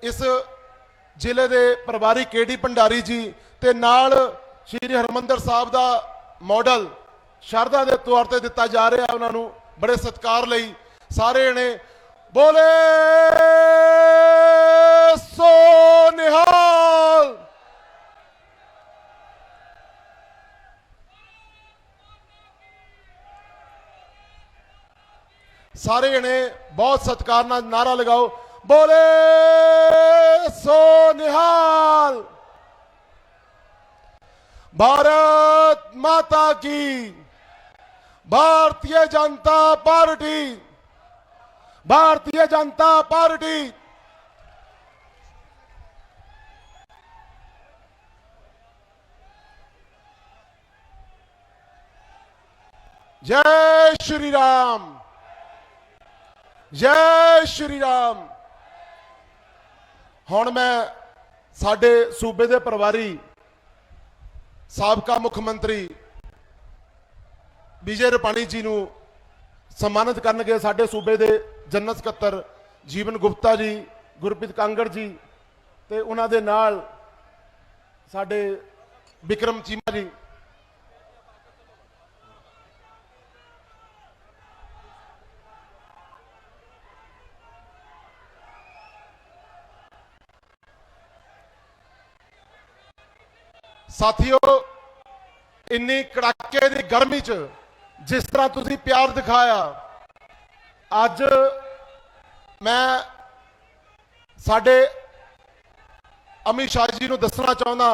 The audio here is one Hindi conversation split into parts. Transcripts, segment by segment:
इस ਜ਼ਿਲ੍ਹੇ ਦੇ ਪ੍ਰਭਾਰੀ केडी भंडारी जी ਤੇ ਨਾਲ श्री हरमंदर साहब ਦਾ ਮਾਡਲ ਸ਼ਰਧਾ ਦੇ ਤੌਰ ਤੇ ਦਿੱਤਾ ਜਾ ਰਿਹਾ ਹੈ। ਉਹਨਾਂ ਨੂੰ बड़े सत्कार ਲਈ ਸਾਰੇ जने बोले सो निहाल। सारे जने बहुत सत्कार नाल नारा लगाओ, बोले सो निहाल। भारत माता की, भारतीय जनता पार्टी, भारतीय जनता पार्टी। जय श्री राम, जय श्री राम। हुण मैं साडे सूबे दे प्रभारी साबका मुख्यमंत्री विजय रुपाणी जी नूं सम्मानित करनगे। साडे सूबे दे जनरल सकत्तर जीवन गुप्ता जी, गुरप्रीत कांगड़ जी ते उन्हां दे नाल साडे विक्रम चीमा जी। साथियों, इन्नी कड़ाके दी गर्मी च जिस तरह तुसी प्यार दिखाया, अज मैं साडे अमित शाह जी नूं दसना चाहुंदा,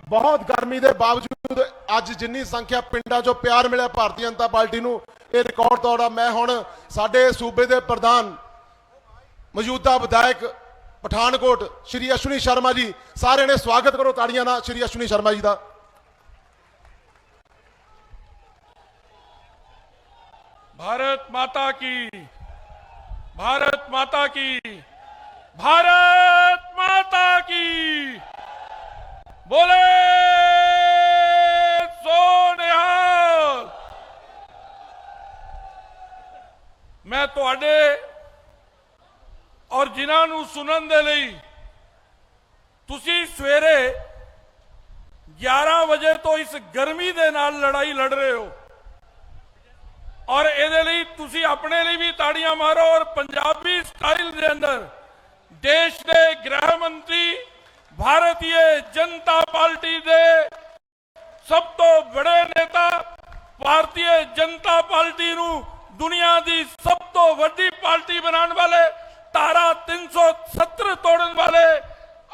बहुत गर्मी के बावजूद अज जिन्नी संख्या पिंडां चों प्यार मिलिया भारतीय जनता पार्टी नूं, ये रिकॉर्ड तोड़ा। मैं हुण साडे सूबे दे प्रधान मौजूदा विधायक पठानकोट श्री अश्विनी शर्मा जी, सारे ने स्वागत करो ताड़ियां नाल श्री अश्विनी शर्मा जी का। भारत माता की, भारत माता की, भारत माता की। बोले सो निहाल। मैं तुहाडे और जिन्हां नूं सुनन दे लई तुसी सवेरे 11 बजे तो इस गर्मी दे नाल लड़ाई लड़ रहे हो और ਇਹਦੇ ਲਈ ਤੁਸੀਂ ਆਪਣੇ ਲਈ ਵੀ ਤਾੜੀਆਂ ਮਾਰੋ। और पंजाबी स्टाइल ਦੇ अंदर देश के गृह मंत्री भारतीय जनता पार्टी के सब तो बड़े नेता, भारतीय जनता पार्टी नूं दुनिया की सब तो वड्डी पार्टी बनाने वाले, धारा 370 तोड़न वाले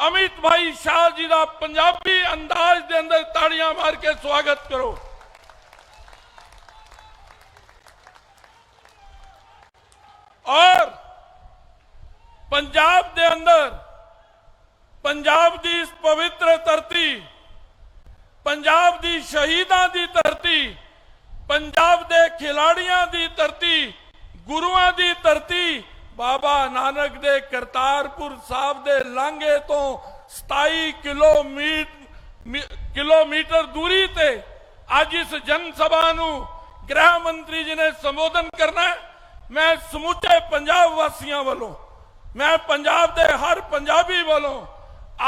अमित भाई शाह जी का पंजाबी अंदाज के अंदर ताड़ियां मार के स्वागत करो। और पंजाब के अंदर, पंजाब की इस पवित्र धरती, पंजाब की शहीदां की धरती, पंजाब के खिलाड़ियों की धरती, गुरुआं की धरती, बाबा नानक दे करतारपुर साहब दे लांघे तो 27 किलोमीटर दूरी ते आज इस जनसभा नूं गृह मंत्री जी ने संबोधन करना है। मैं समूचे पंजाब वासियों वालों, मैं पंजाब के हर पंजाबी वालों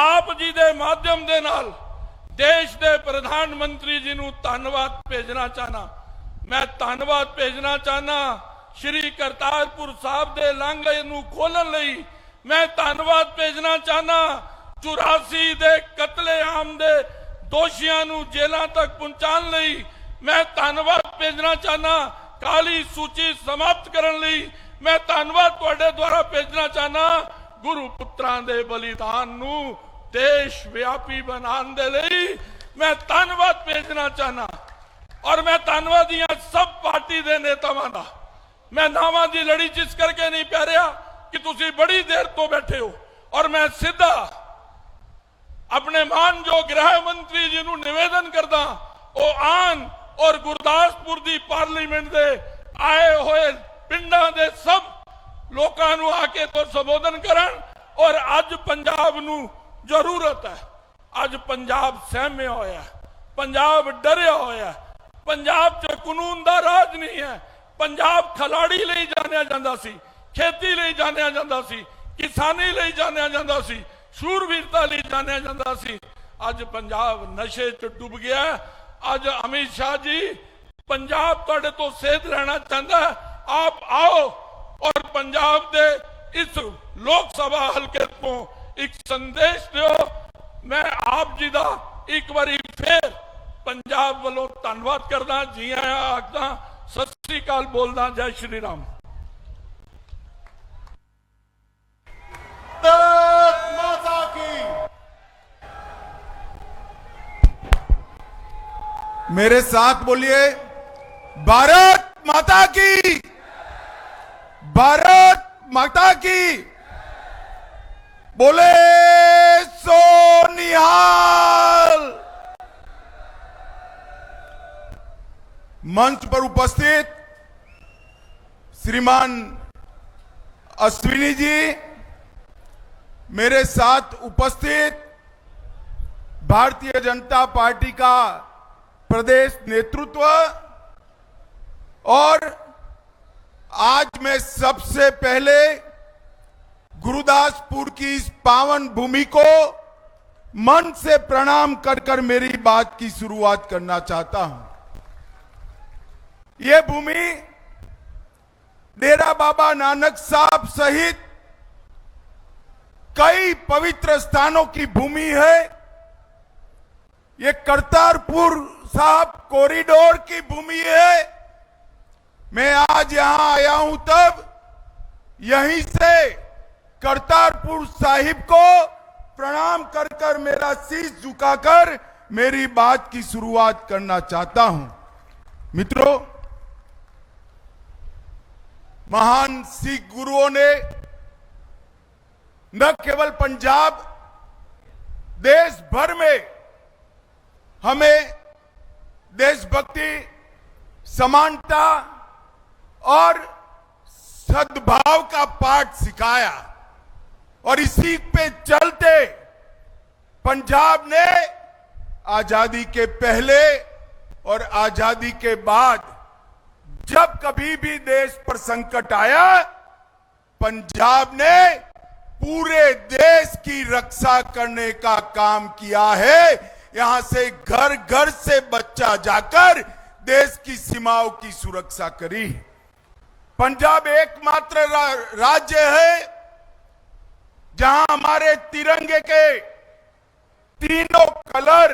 आप जी के माध्यम दे नाल देश के प्रधानमंत्री जी नूं धन्नवाद भेजना चाहना। मैं धन्नवाद भेजना चाहना श्री करतारपुर साहब के लांघे नूं खोलण लई। मैं धन्नवाद भेजना चाहना 84 दे कतलेआम दे दोषियों नूं जेलों तक पहुंचाने लई। मैं धन्नवाद भेजना चाहना काली सूची समाप्त करने लई। मैं धन्नवाद तुहाडे द्वारा भेजना चाहना गुरु पुत्रां दे बलिदान नूं देश व्यापी बनाने दे लई। मैं धन्नवाद भेजना चाहना और मैं धन्नवादी हां सब पार्टी दे नेतावां दा। मैं नावां दी लड़ी जिस करके नहीं पै रहा कि तुसी बड़ी देर तो बैठे हो। और मैं सीधा अपने मानयोग गृह मंत्री जी नूं निवेदन करदा, ओ आन और गुरदासपुर दी पार्लीमेंट दे आए हुए पिंडां दे सब लोकां नूं आके तो संबोधन करन। और अज पंजाब नूं जरूरत है, अज पंजाब सहमिया होया, पंजाब डरिया होया, पंजाब च कानून दा राज नहीं है। पंजाब खिलाड़ी लई जानिया जांदा सी, खेती लई जानिया जांदा सी, किसानी ਲਈ ਜਾਣਿਆ ਜਾਂਦਾ ਸੀ, ਸ਼ੂਰਵੀਰਤਾ ਲਈ ਜਾਣਿਆ ਜਾਂਦਾ ਸੀ। ਅੱਜ ਪੰਜਾਬ ਨਸ਼ੇ 'ਚ ਡੁੱਬ ਗਿਆ। ਅੱਜ ਅਮਿਤ ਸ਼ਾਹ जी पंजाब ਤੁਹਾਡੇ ਤੋਂ ਸੇਧ ਲੈਣਾ ਚਾਹੁੰਦਾ। आप आओ और पंजाब ਦੇ इस लोक सभा हल्के ਤੋਂ एक संदेश ਦਿਓ। मैं आप जी ਦਾ एक बारी फिर पंजाब ਵੱਲੋਂ ਧੰਨਵਾਦ ਕਰਦਾ, जी आया आखदा, सत श्री अकाल बोलदा। जय श्री राम। माता की मेरे साथ बोलिए, भारत माता की, भारत माता की। बोले सो निहाल। मंच पर उपस्थित श्रीमान अश्विनी जी, मेरे साथ उपस्थित भारतीय जनता पार्टी का प्रदेश नेतृत्व, और आज मैं सबसे पहले गुरुदासपुर की इस पावन भूमि को मन से प्रणाम कर कर मेरी बात की शुरुआत करना चाहता हूं। यह भूमि डेरा बाबा नानक साहब सहित कई पवित्र स्थानों की भूमि है। ये करतारपुर साहब कॉरिडोर की भूमि है। मैं आज यहां आया हूं तब यहीं से करतारपुर साहिब को प्रणाम कर कर मेरा शीश झुकाकर मेरी बात की शुरुआत करना चाहता हूं। मित्रों, महान सिख गुरुओं ने न केवल पंजाब, देश भर में हमें देशभक्ति, समानता और सद्भाव का पाठ सिखाया, और इसी पे चलते पंजाब ने आजादी के पहले और आजादी के बाद जब कभी भी देश पर संकट आया, पंजाब ने पूरे देश की रक्षा करने का काम किया है। यहां से घर घर से बच्चा जाकर देश की सीमाओं की सुरक्षा करी। पंजाब एकमात्र राज्य है जहां हमारे तिरंगे के तीनों कलर,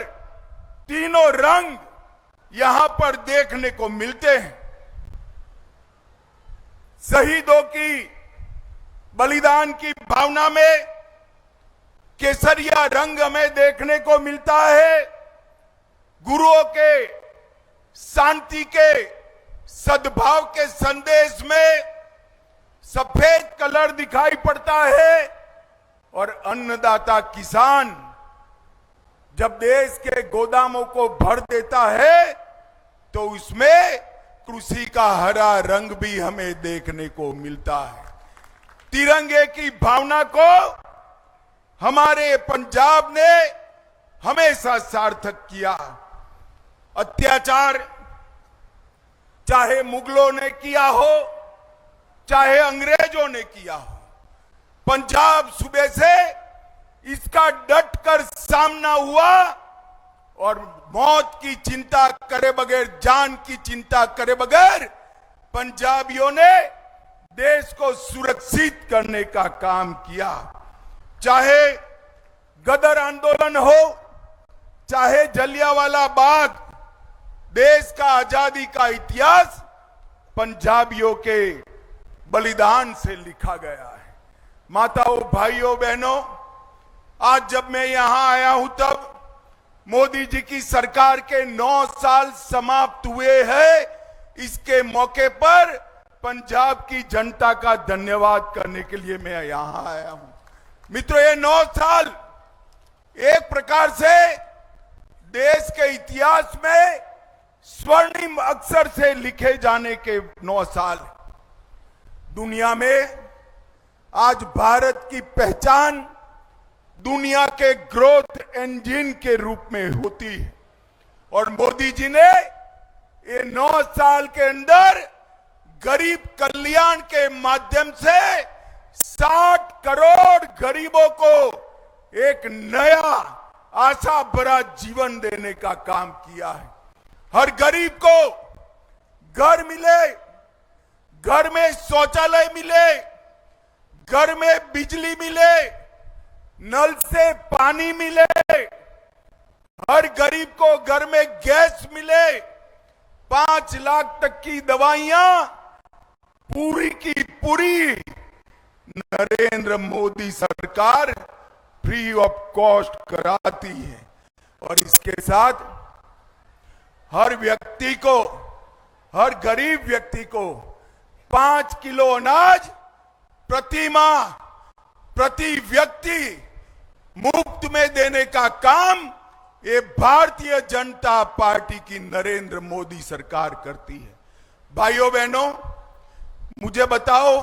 तीनों रंग यहां पर देखने को मिलते हैं। शहीदों की बलिदान की भावना में केसरिया रंग हमें देखने को मिलता है। गुरुओं के शांति के, सद्भाव के संदेश में सफेद कलर दिखाई पड़ता है। और अन्नदाता किसान जब देश के गोदामों को भर देता है तो उसमें कृषि का हरा रंग भी हमें देखने को मिलता है। तिरंगे की भावना को हमारे पंजाब ने हमेशा सार्थक किया। अत्याचार चाहे मुगलों ने किया हो, चाहे अंग्रेजों ने किया हो, पंजाब सूबे से इसका डटकर सामना हुआ और मौत की चिंता करे बगैर, जान की चिंता करे बगैर पंजाबियों ने देश को सुरक्षित करने का काम किया। चाहे गदर आंदोलन हो, चाहे जलियांवाला बाग, देश का आजादी का इतिहास पंजाबियों के बलिदान से लिखा गया है। माताओं, भाइयों, बहनों, आज जब मैं यहां आया हूं तब मोदी जी की सरकार के 9 साल समाप्त हुए हैं। इसके मौके पर पंजाब की जनता का धन्यवाद करने के लिए मैं यहां आया हूं। मित्रों, ये 9 साल एक प्रकार से देश के इतिहास में स्वर्णिम अक्षर से लिखे जाने के 9 साल। दुनिया में आज भारत की पहचान दुनिया के ग्रोथ इंजन के रूप में होती है, और मोदी जी ने ये 9 साल के अंदर गरीब कल्याण के माध्यम से 60 करोड़ गरीबों को एक नया आशा भरा जीवन देने का काम किया है। हर गरीब को घर मिले, घर में शौचालय मिले, घर में बिजली मिले, नल से पानी मिले, हर गरीब को घर में गैस मिले, 5 लाख तक की दवाइयां पूरी की पूरी नरेंद्र मोदी सरकार फ्री ऑफ कॉस्ट कराती है। और इसके साथ हर व्यक्ति को, हर गरीब व्यक्ति को 5 किलो अनाज प्रति माह, प्रति व्यक्ति मुफ्त में देने का काम ये भारतीय जनता पार्टी की नरेंद्र मोदी सरकार करती है। भाइयों बहनों, मुझे बताओ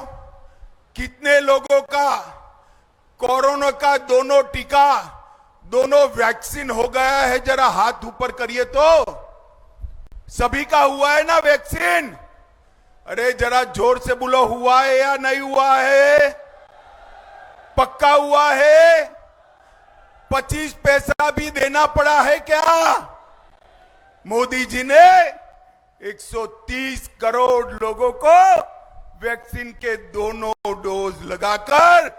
कितने लोगों का कोरोना का दोनों टीका, दोनों वैक्सीन हो गया है? जरा हाथ ऊपर करिए तो। सभी का हुआ है ना वैक्सीन? अरे जरा जोर से बोलो, हुआ है या नहीं हुआ है? पक्का हुआ है? 25 पैसा भी देना पड़ा है क्या? मोदी जी ने 130 करोड़ लोगों को वैक्सीन के दोनों डोज लगाकर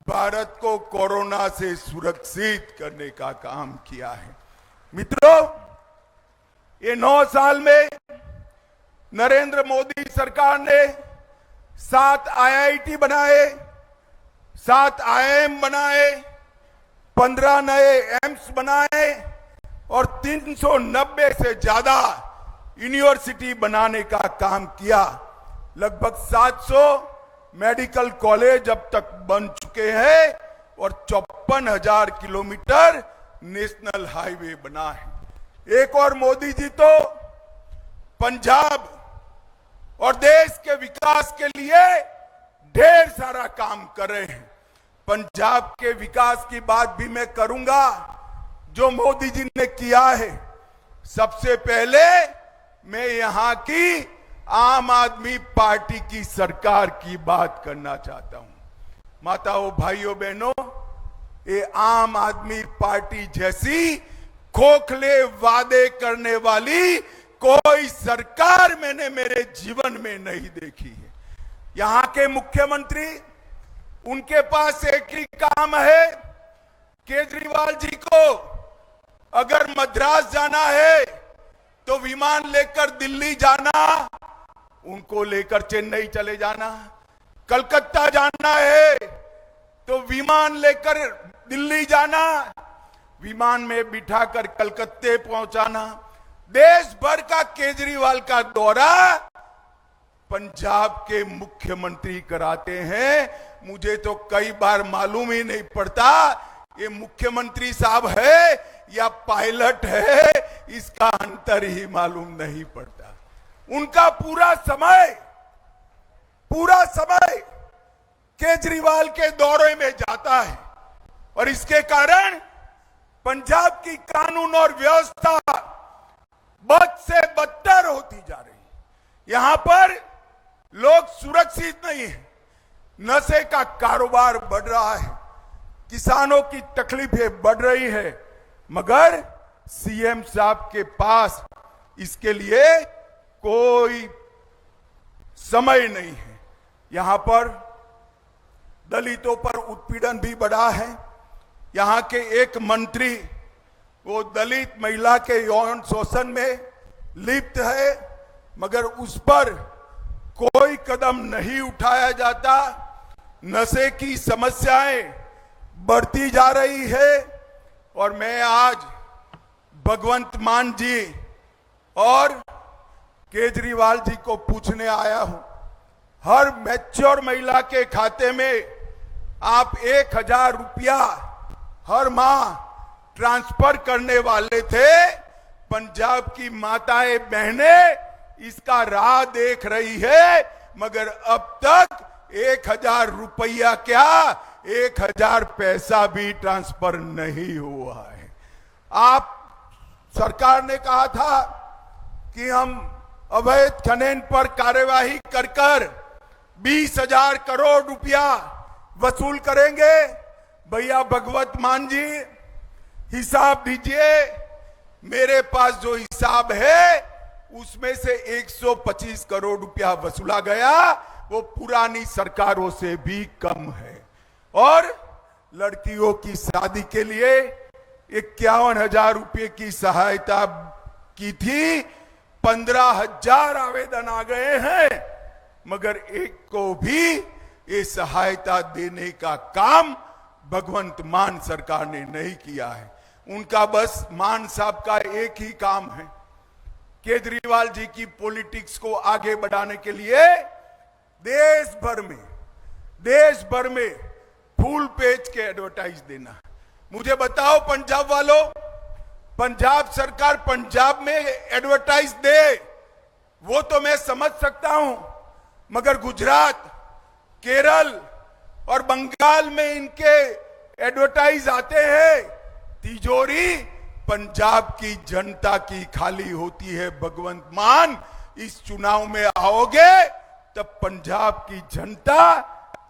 भारत को कोरोना से सुरक्षित करने का काम किया है। मित्रों, ये 9 साल में नरेंद्र मोदी सरकार ने 7 IIT बनाए, 7 IIM बनाए, 15 नए एम्स बनाए और 390 से ज्यादा यूनिवर्सिटी बनाने का काम किया। लगभग 700 मेडिकल कॉलेज अब तक बन चुके हैं और 54,000 किलोमीटर नेशनल हाईवे बना है। एक और मोदी जी तो पंजाब और देश के विकास के लिए ढेर सारा काम कर रहे हैं। पंजाब के विकास की बात भी मैं करूंगा जो मोदी जी ने किया है। सबसे पहले मैं यहां की आम आदमी पार्टी की सरकार की बात करना चाहता हूं। माताओं, भाइयों, बहनों, ये आम आदमी पार्टी जैसी खोखले वादे करने वाली कोई सरकार मैंने मेरे जीवन में नहीं देखी है। यहां के मुख्यमंत्री, उनके पास एक ही काम है, केजरीवाल जी को अगर मद्रास जाना है तो विमान लेकर दिल्ली जाना, उनको लेकर चेन्नई चले जाना। कलकत्ता जाना है तो विमान लेकर दिल्ली जाना, विमान में बिठाकर कलकत्ते पहुंचाना। देश भर का केजरीवाल का दौरा पंजाब के मुख्यमंत्री कराते हैं। मुझे तो कई बार मालूम ही नहीं पड़ता ये मुख्यमंत्री साहब है या पायलट है, इसका अंतर ही मालूम नहीं पड़ता। उनका पूरा समय केजरीवाल के दौरे में जाता है और इसके कारण पंजाब की कानून और व्यवस्था बद से बदतर होती जा रही है। यहां पर लोग सुरक्षित नहीं है, नशे का कारोबार बढ़ रहा है, किसानों की तकलीफें बढ़ रही है, मगर सीएम साहब के पास इसके लिए कोई समय नहीं है। यहां पर दलितों पर उत्पीड़न भी बढ़ा है। यहां के एक मंत्री वो दलित महिला के यौन शोषण में लिप्त है, मगर उस पर कोई कदम नहीं उठाया जाता। नशे की समस्याएं बढ़ती जा रही है और मैं आज भगवंत मान जी और केजरीवाल जी को पूछने आया हूं। हर मैच्योर महिला के खाते में आप 1,000 रुपया हर माह ट्रांसफर करने वाले थे। पंजाब की माताएं बहनें इसका राह देख रही है, मगर अब तक 1,000 रुपया क्या 1,000 पैसा भी ट्रांसफर नहीं हुआ है। आप सरकार ने कहा था कि हम अवैध खनन पर कार्यवाही कर 20,000 करोड़ रुपया वसूल करेंगे। भैया भगवत मान जी हिसाब दीजिए, मेरे पास जो हिसाब है उसमें से 125 करोड़ रुपया वसूला गया, वो पुरानी सरकारों से भी कम है। और लड़कियों की शादी के लिए 51,000 रुपये की सहायता की थी, 15,000 आवेदन आ गए हैं, मगर एक को भी ये सहायता देने का काम भगवंत मान सरकार ने नहीं किया है। उनका बस मान साहब का एक ही काम है, केजरीवाल जी की पॉलिटिक्स को आगे बढ़ाने के लिए देश भर में फुल पेज के एडवर्टाइज देना। मुझे बताओ पंजाब वालों, पंजाब सरकार पंजाब में एडवर्टाइज दे वो तो मैं समझ सकता हूं, मगर गुजरात, केरल और बंगाल में इनके एडवर्टाइज आते हैं, तिजोरी पंजाब की जनता की खाली होती है। भगवंत मान, इस चुनाव में आओगे तब पंजाब की जनता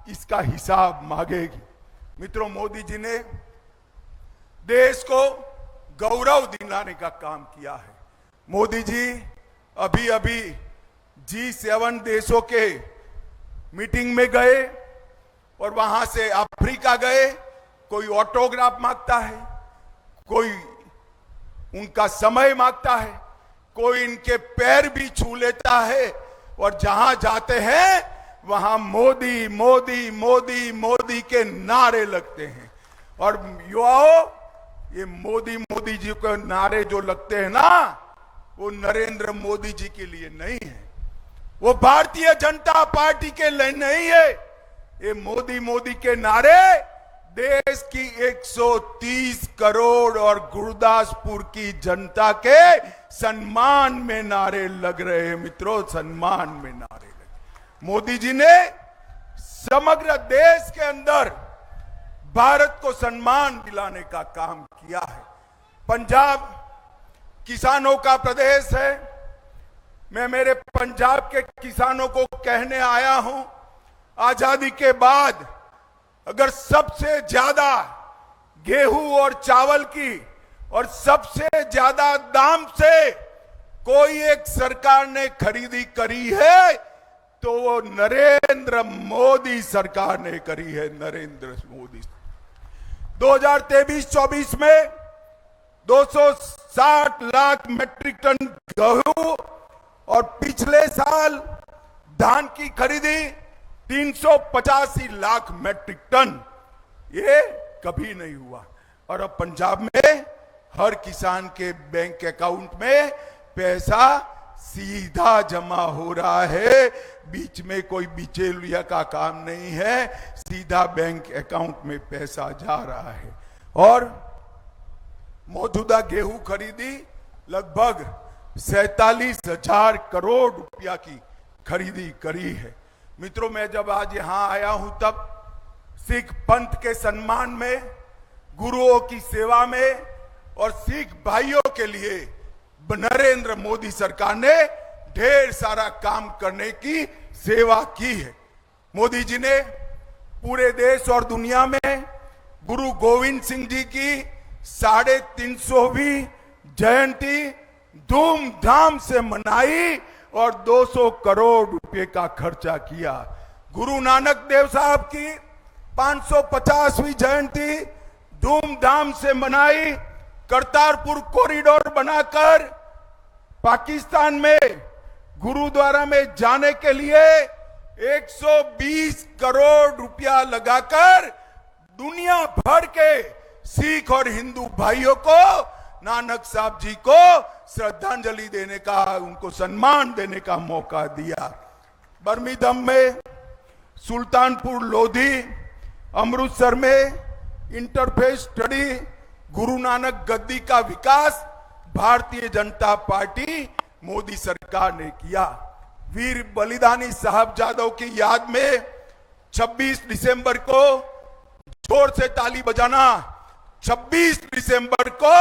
इसका हिसाब मांगेगी। मित्रों, मोदी जी ने देश को गौरव दिलाने का काम किया है। मोदी जी अभी G7 देशों के मीटिंग में गए और वहां से अफ्रीका गए, कोई ऑटोग्राफ मांगता है, कोई उनका समय मांगता है, कोई इनके पैर भी छू लेता है, और जहां जाते हैं वहां मोदी मोदी मोदी मोदी के नारे लगते हैं। और युवाओं, ये मोदी मोदी जी के नारे जो लगते हैं ना, वो नरेंद्र मोदी जी के लिए नहीं है, वो भारतीय जनता पार्टी के लिए नहीं है। ये मोदी मोदी के नारे देश की 130 करोड़ और गुरदासपुर की जनता के सम्मान में नारे लग रहे हैं। मित्रों, सम्मान में नारे लगे। मोदी जी ने समग्र देश के अंदर भारत को सम्मान दिलाने का काम किया है। पंजाब किसानों का प्रदेश है। मैं मेरे पंजाब के किसानों को कहने आया हूं, आजादी के बाद अगर सबसे ज्यादा गेहूं और चावल की और सबसे ज्यादा दाम से कोई एक सरकार ने खरीदी करी है तो वो नरेंद्र मोदी सरकार ने करी है। नरेंद्र मोदी 2023-24 में 260 लाख मैट्रिक टन गेहूं और पिछले साल धान की खरीदी 385 लाख मैट्रिक टन, ये कभी नहीं हुआ। और अब पंजाब में हर किसान के बैंक अकाउंट में पैसा सीधा जमा हो रहा है, बीच में कोई बिचौलिया का काम नहीं है, सीधा बैंक अकाउंट में पैसा जा रहा है। और मौजूदा गेहूं खरीदी लगभग 47,000 करोड़ रुपया की खरीदी करी है। मित्रों, मैं जब आज यहां आया हूं तब सिख पंथ के सम्मान में, गुरुओं की सेवा में और सिख भाइयों के लिए नरेंद्र मोदी सरकार ने ढेर सारा काम करने की सेवा की है। मोदी जी ने पूरे देश और दुनिया में गुरु गोविंद सिंह जी की 350वीं जयंती धूमधाम से मनाई और 200 करोड़ रुपए का खर्चा किया। गुरु नानक देव साहब की 550वीं जयंती धूमधाम से मनाई। करतारपुर कॉरिडोर बनाकर पाकिस्तान में गुरुद्वारा में जाने के लिए 120 करोड़ रुपया लगाकर दुनिया भर के सिख और हिंदू भाइयों को, नानक साहब जी को श्रद्धांजलि देने का, उनको सम्मान देने का मौका दिया। बर्मिंघम में, सुल्तानपुर लोधी, अमृतसर में इंटरफेस स्टडी, गुरु नानक गद्दी का विकास भारतीय जनता पार्टी मोदी सरकार ने किया। वीर बलिदानी साहबजादों की याद में 26 दिसंबर को, जोर से ताली बजाना, 26 दिसंबर को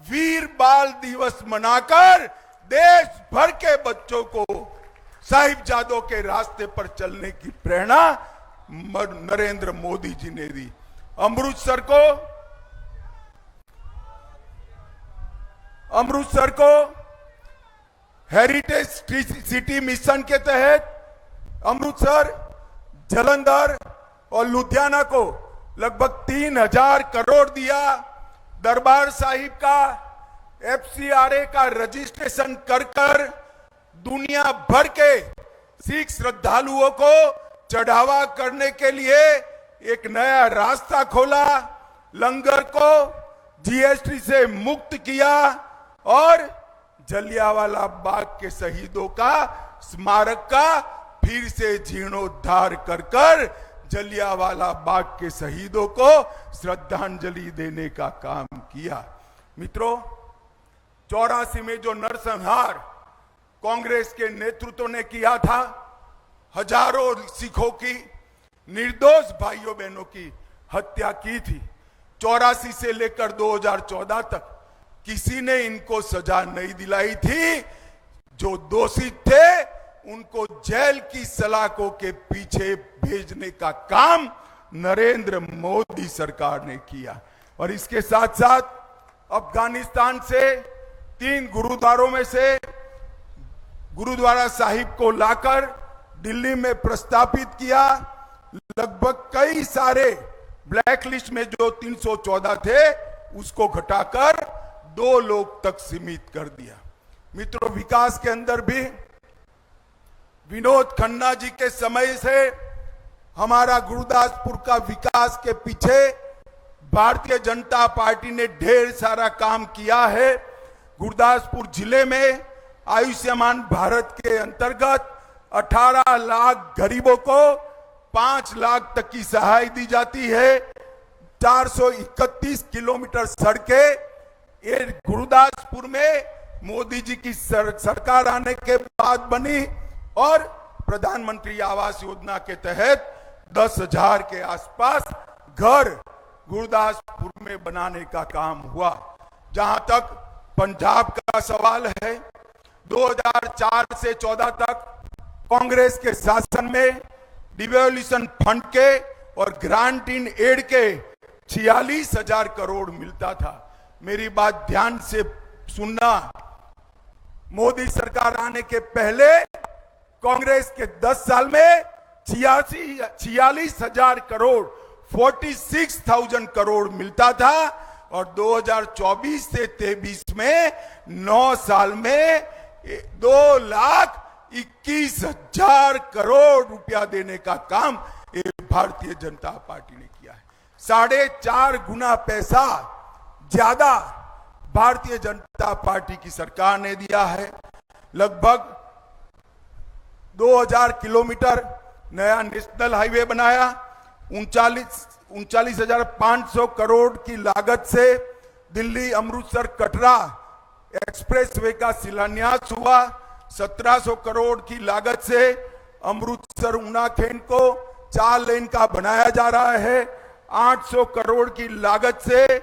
वीर बाल दिवस मनाकर देश भर के बच्चों को साहिबजादों के रास्ते पर चलने की प्रेरणा नरेंद्र मोदी जी ने दी। अमृतसर को हेरिटेज सिटी मिशन के तहत अमृतसर, जालंधर और लुधियाना को लगभग 3000 करोड़ दिया। दरबार साहिब का FCRA का रजिस्ट्रेशन कर दुनिया भर के सिख श्रद्धालुओं को चढ़ावा करने के लिए एक नया रास्ता खोला। लंगर को GST से मुक्त किया और जलियांवाला बाग के शहीदों का स्मारक का फिर से जीर्णोद्धार कर जलियांवाला बाग के शहीदों को श्रद्धांजलि देने का काम किया। मित्रों, 84 में जो नरसंहार कांग्रेस के नेतृत्व ने किया था, हजारों सिखों की, निर्दोष भाइयों बहनों की हत्या की थी। 84 से लेकर 2014 तक किसी ने इनको सजा नहीं दिलाई थी। जो दोषी थे उनको जेल की सलाखों के पीछे भेजने का काम नरेंद्र मोदी सरकार ने किया। और इसके साथ साथ अफगानिस्तान से 3 गुरुद्वारों में से गुरुद्वारा साहिब को लाकर दिल्ली में प्रस्तापित किया। लगभग कई सारे ब्लैक लिस्ट में जो 314 थे उसको घटाकर 2 लोग तक सीमित कर दिया। मित्रों, विकास के अंदर भी विनोद खन्ना जी के समय से हमारा गुरुदासपुर का विकास के पीछे भारतीय जनता पार्टी ने ढेर सारा काम किया है। गुरुदासपुर जिले में आयुष्मान भारत के अंतर्गत 18 लाख गरीबों को 5 लाख तक की सहाय दी जाती है। 431 किलोमीटर सड़कें ये गुरुदासपुर में मोदी जी की सरकार आने के बाद बनी और प्रधानमंत्री आवास योजना के तहत 10,000 के आसपास घर गुरुदासपुर में बनाने का काम हुआ। जहां तक पंजाब का सवाल है, 2004 से 14 तक कांग्रेस के शासन में डिवोल्यूशन फंड के और ग्रांट इन एड के 46,000 करोड़ मिलता था। मेरी बात ध्यान से सुनना, मोदी सरकार आने के पहले कांग्रेस के 10 साल में 46,000 करोड़ 46,000 करोड़ मिलता था और 2024 से 23 में 9 साल में 2,21,000 करोड़ रुपया देने का काम भारतीय जनता पार्टी ने किया है। 4.5 गुना पैसा ज्यादा भारतीय जनता पार्टी की सरकार ने दिया है। लगभग 2000 किलोमीटर नया नेशनल हाईवे बनाया। 39,500 करोड़ की लागत से दिल्ली अमृतसर कटरा एक्सप्रेसवे का शिलान्यास हुआ। 1700 करोड़ की लागत से अमृतसर उनाखेड़ को 4 लेन का बनाया जा रहा है। 800 करोड़ की लागत से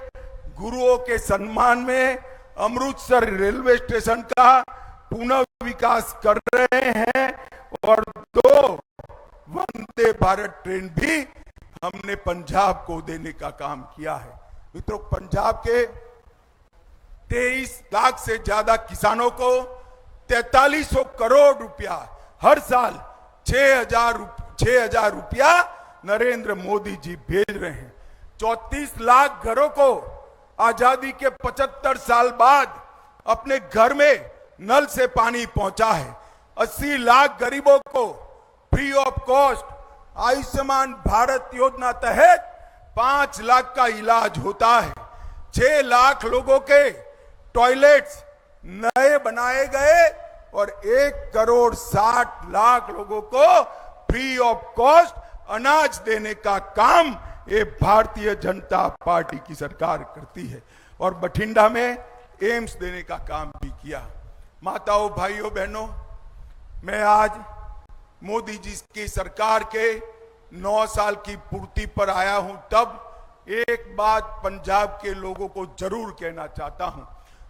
गुरुओं के सम्मान में अमृतसर रेलवे स्टेशन का पुनः विकास कर रहे हैं और 2 वंदे भारत ट्रेन भी हमने पंजाब को देने का काम किया है। मित्रों, पंजाब के 23 लाख से ज्यादा किसानों को 4300 करोड़ रुपया हर साल 6,000 रुपया नरेंद्र मोदी जी भेज रहे हैं। 34 लाख घरों को आजादी के 75 साल बाद अपने घर में नल से पानी पहुंचा है। 80 लाख गरीबों को free of cost Ayushman Bharat योजना तहत 5 लाख का इलाज होता है। 6 लाख लोगों के टॉयलेट्स नए बनाए गए और 1,60,00,000 लोगों को फ्री ऑफ कॉस्ट अनाज देने का काम ये भारतीय जनता पार्टी की सरकार करती है। और बठिंडा में एम्स देने का काम भी किया। माताओं, भाइयों, बहनों, मैं आज मोदी जी की सरकार के 9 साल की पूर्ति पर आया हूं। तब एक बात पंजाब के लोगों को जरूर कहना चाहता हूं।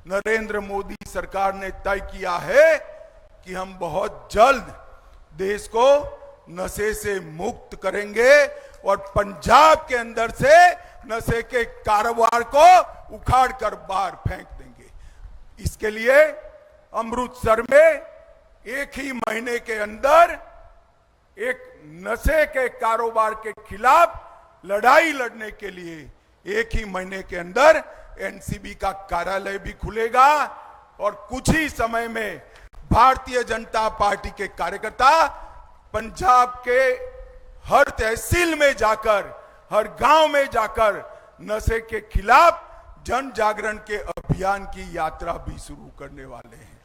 नरेंद्र मोदी सरकार ने तय किया है कि हम बहुत जल्द देश को नशे से मुक्त करेंगे और पंजाब के अंदर से नशे के कारोबार को उखाड़ कर बाहर फेंक देंगे। इसके लिए अमृतसर में एक ही महीने के अंदर एक नशे के कारोबार के खिलाफ लड़ाई लड़ने के लिए एक ही महीने के अंदर एनसीबी का कार्यालय भी खुलेगा और कुछ ही समय में भारतीय जनता पार्टी के कार्यकर्ता पंजाब के हर तहसील में जाकर, हर गांव में जाकर नशे के खिलाफ जन जागरण के अभियान की यात्रा भी शुरू करने वाले हैं।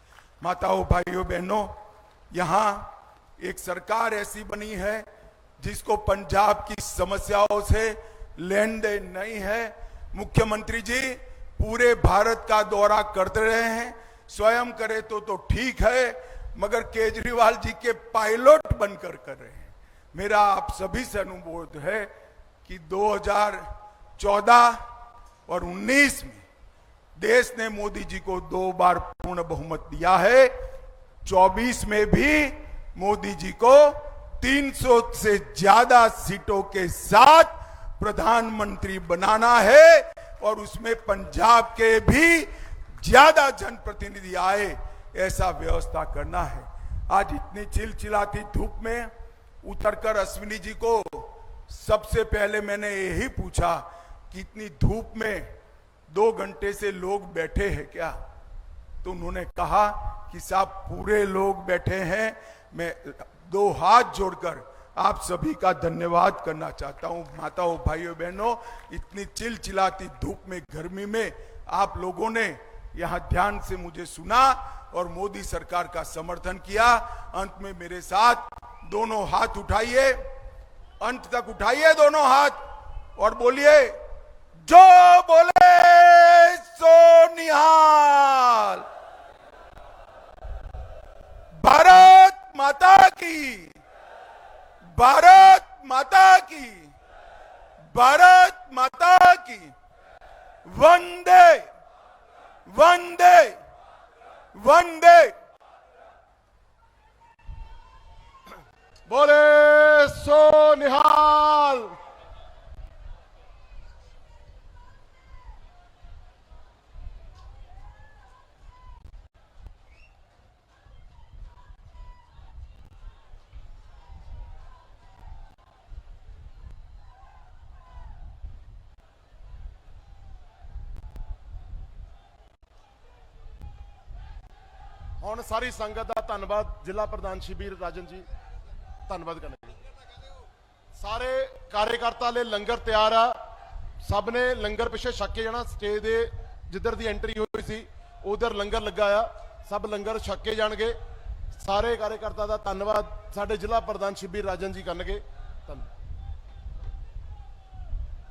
माताओं, भाइयों, बहनों, यहां एक सरकार ऐसी बनी है जिसको पंजाब की समस्याओं से लेन देन नहीं है। मुख्यमंत्री जी पूरे भारत का दौरा करते रहे हैं, स्वयं करे तो ठीक है, मगर केजरीवाल जी के पायलट बनकर कर रहे हैं। मेरा आप सभी से अनुरोध है कि 2014 और 19 में देश ने मोदी जी को 2 बार पूर्ण बहुमत दिया है। 24 में भी मोदी जी को 300 से ज्यादा सीटों के साथ प्रधानमंत्री बनाना है और उसमें पंजाब के भी ज्यादा जनप्रतिनिधि आए, ऐसा व्यवस्था करना है। आज इतनी चिलचिलाती धूप में उतरकर अश्विनी जी को सबसे पहले मैंने यही पूछा कि इतनी धूप में 2 घंटे से लोग बैठे हैं क्या? तो उन्होंने कहा कि साहब पूरे लोग बैठे हैं। मैं 2 हाथ जोड़कर आप सभी का धन्यवाद करना चाहता हूं। माताओं, भाइयों, बहनों, इतनी चिलचिलाती धूप में, गर्मी में आप लोगों ने यहां ध्यान से मुझे सुना और मोदी सरकार का समर्थन किया। अंत में मेरे साथ दोनों हाथ उठाइए, अंत तक उठाइए दोनों हाथ और बोलिए, जो बोले सो निहाल। भारत माता की, भारत माता की, भारत माता की। वंदे वंदे वंदे। बोले सो निहाल। ਹੁਣ ਸਾਰੀ ਸੰਗਤ ਦਾ ਧੰਨਵਾਦ। ਜ਼ਿਲ੍ਹਾ ਪ੍ਰਧਾਨ ਸ਼ਬੀਰ ਰਾਜਨ ਜੀ ਧੰਨਵਾਦ ਕਰਨਗੇ। ਸਾਰੇ ਕਾਰਜਕਰਤਾ ਲਈ ਲੰਗਰ ਤਿਆਰ ਆ, ਸਭ ਨੇ ਲੰਗਰ ਪਿੱਛੇ ਛੱਕ ਕੇ ਜਾਣਾ। ਸਟੇਜ ਦੇ ਜਿੱਧਰ ਦੀ ਐਂਟਰੀ ਹੋਈ ਸੀ ਉਧਰ ਲੰਗਰ ਲੱਗਾ ਆ, ਸਭ ਲੰਗਰ ਛੱਕ ਕੇ ਜਾਣਗੇ। ਸਾਰੇ ਕਾਰਜਕਰਤਾ ਦਾ ਧੰਨਵਾਦ ਸਾਡੇ ਜ਼ਿਲ੍ਹਾ ਪ੍ਰਧਾਨ ਸ਼ਬੀਰ ਰਾਜਨ ਜੀ ਕਰਨਗੇ। ਧੰਨਵਾਦ।